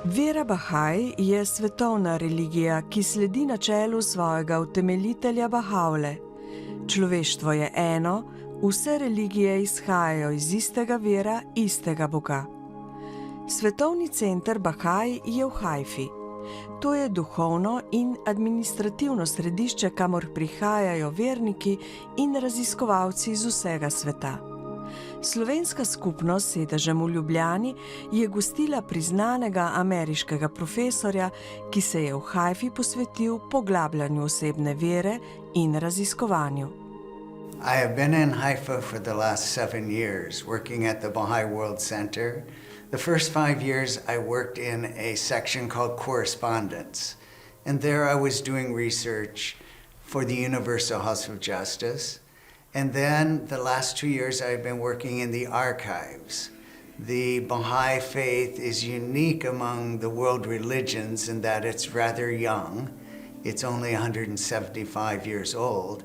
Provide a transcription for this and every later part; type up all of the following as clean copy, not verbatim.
Vera Bahaj je svetovna religija, ki sledi načelu svojega utemeljitelja Bahá'u'lláh. Človeštvo je eno, vse religije izhajajo iz istega vira, istega Boga. Svetovni center Bahaj je v Haifi. To je duhovno in administrativno središče, kamor prihajajo verniki in raziskovalci iz vsega sveta. Slovenska skupnost s sedežem v Ljubljani je gostila priznanega ameriškega profesorja, ki se je v Haifi posvetil poglabljanju osebne vere in raziskovanju. I have been in Haifa for the last 7 years, working at the Baha'i World Center. The first 5 years I worked in a section called Correspondence, and there I was doing research for the Universal House of Justice. And then the last 2 years I've been working in the archives. The Baha'i faith is unique among the world religions in that it's rather young. It's only 175 years old.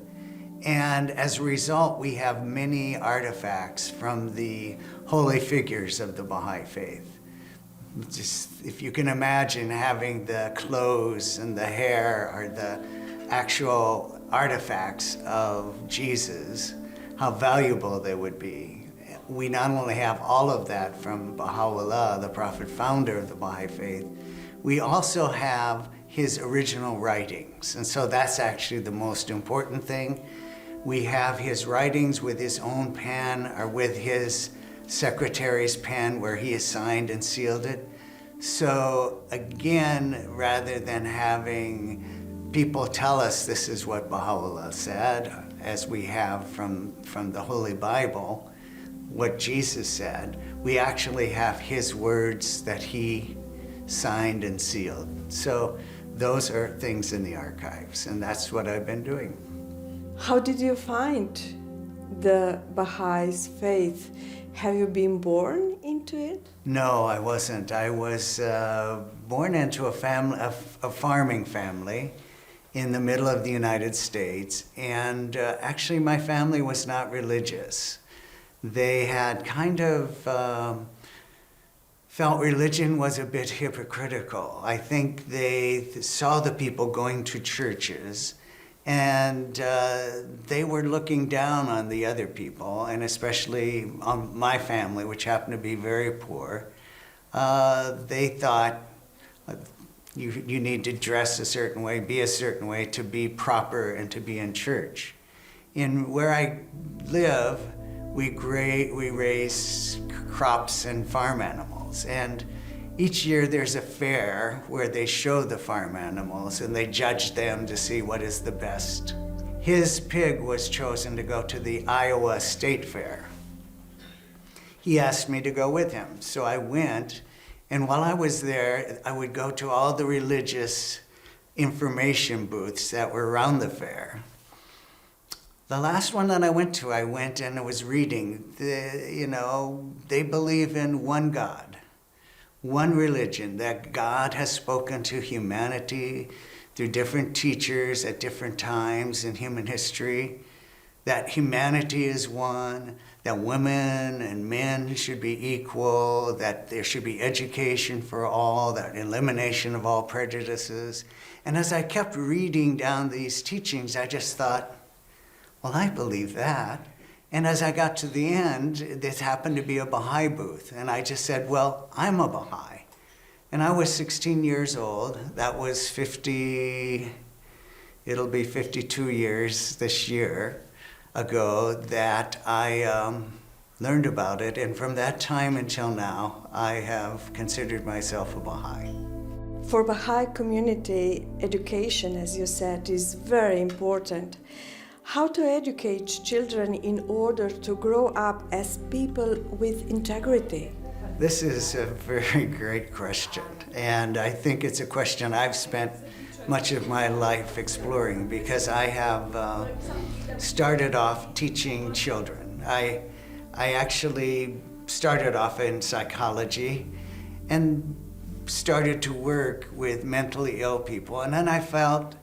And as a result, we have many artifacts from the holy figures of the Baha'i faith. Just, if you can imagine having the clothes and the hair or the actual artifacts of Jesus, how valuable they would be. We not only have all of that from Baha'u'lláh, the prophet founder of the Baha'i faith, we also have his original writings. And so that's actually the most important thing. We have his writings with his own pen or with his secretary's pen where he has signed and sealed it. So again, rather than having people tell us this is what Baha'u'lláh said, as we have from the Holy Bible, what Jesus said, we actually have his words that he signed and sealed. So those are things in the archives, and that's what I've been doing. How did you find the Baha'is faith? Have you been born into it? No, I wasn't. I was born into a farming family in the middle of the United States, and actually my family was not religious. They had kind of felt religion was a bit hypocritical. I think they saw the people going to churches, and they were looking down on the other people, and especially on my family, which happened to be very poor. They thought, you need to dress a certain way, be a certain way to be proper and to be in church. In where I live, we raise crops and farm animals. And each year there's a fair where they show the farm animals and they judge them to see what is the best. His pig was chosen to go to the Iowa State Fair. He asked me to go with him, so I went. And while I was there, I would go to all the religious information booths that were around the fair. The last one that I went and I was reading, they believe in one God, one religion, that God has spoken to humanity through different teachers at different times in human history, that humanity is one, that women and men should be equal, that there should be education for all, that elimination of all prejudices. And as I kept reading down these teachings, I just thought, well, I believe that. And as I got to the end, this happened to be a Baha'i booth. And I just said, well, I'm a Baha'i. And I was 16 years old. That was it'll be 52 years this year ago that I learned about it, and from that time until now, I have considered myself a Baha'i. For Baha'i community, education, as you said, is very important. How to educate children in order to grow up as people with integrity? This is a very great question, and I think it's a question I've spent much of my life exploring, because I have started off teaching children. I actually started off in psychology and started to work with mentally ill people, and then I felt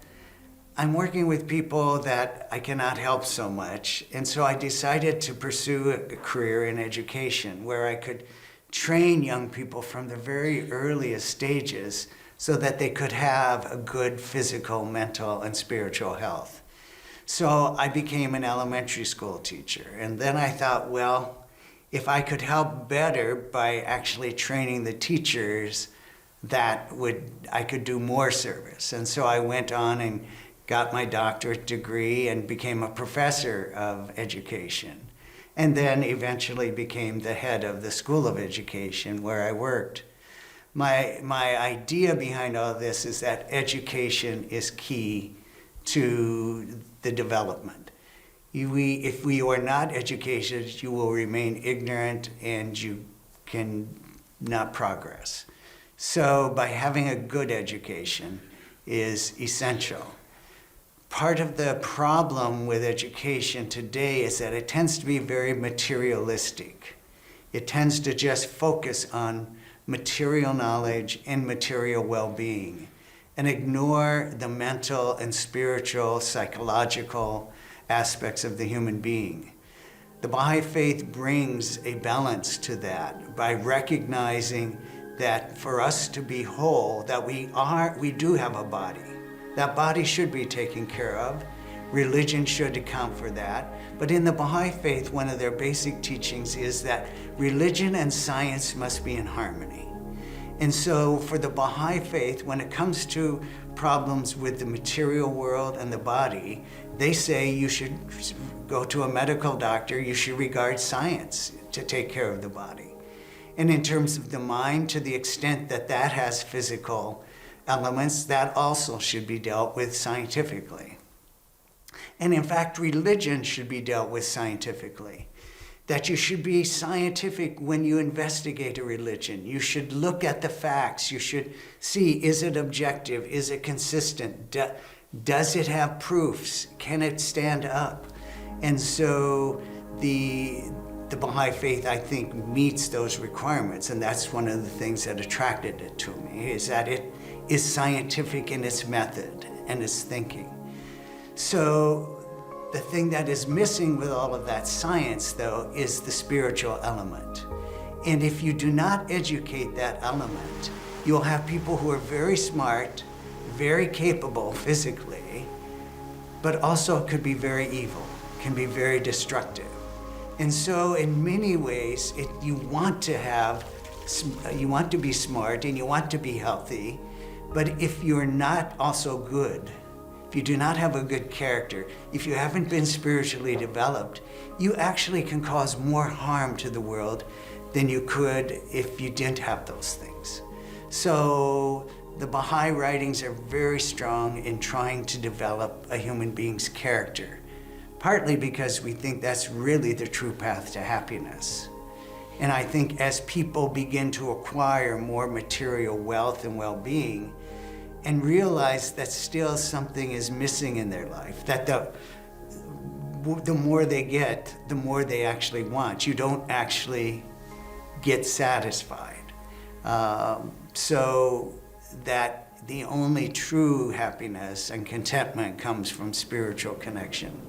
I'm working with people that I cannot help so much, and so I decided to pursue a career in education where I could train young people from the very earliest stages so that they could have a good physical, mental, and spiritual health. So I became an elementary school teacher. And then I thought, well, if I could help better by actually training the teachers, I could do more service. And so I went on and got my doctorate degree and became a professor of education. And then eventually became the head of the School of Education where I worked. My idea behind all this is that education is key to the development. If we are not educated, you will remain ignorant and you can not progress. So by having a good education is essential. Part of the problem with education today is that it tends to be very materialistic. It tends to just focus on material knowledge and material well-being and ignore the mental and spiritual, psychological aspects of the human being. The Baha'i Faith brings a balance to that by recognizing that for us to be whole, that we do have a body. That body should be taken care of. Religion should account for that. But in the Baha'i Faith, one of their basic teachings is that religion and science must be in harmony. And so for the Baha'i Faith, when it comes to problems with the material world and the body, they say you should go to a medical doctor, you should regard science to take care of the body. And in terms of the mind, to the extent that that has physical elements, that also should be dealt with scientifically. And in fact, religion should be dealt with scientifically. That you should be scientific when you investigate a religion. You should look at the facts. You should see, is it objective? Is it consistent? Does it have proofs? Can it stand up? And so the Baha'i Faith, I think, meets those requirements. And that's one of the things that attracted it to me, is that it is scientific in its method and its thinking. So the thing that is missing with all of that science, though, is the spiritual element. And if you do not educate that element, you'll have people who are very smart, very capable physically, but also could be very evil, can be very destructive. And so in many ways, you want to be smart and you want to be healthy, but if you're not also good, if you do not have a good character, if you haven't been spiritually developed, you actually can cause more harm to the world than you could if you didn't have those things. So the Baha'i writings are very strong in trying to develop a human being's character, partly because we think that's really the true path to happiness. And I think as people begin to acquire more material wealth and well-being, and realize that still something is missing in their life, that the more they get, the more they actually want. You don't actually get satisfied. So that the only true happiness and contentment comes from spiritual connection.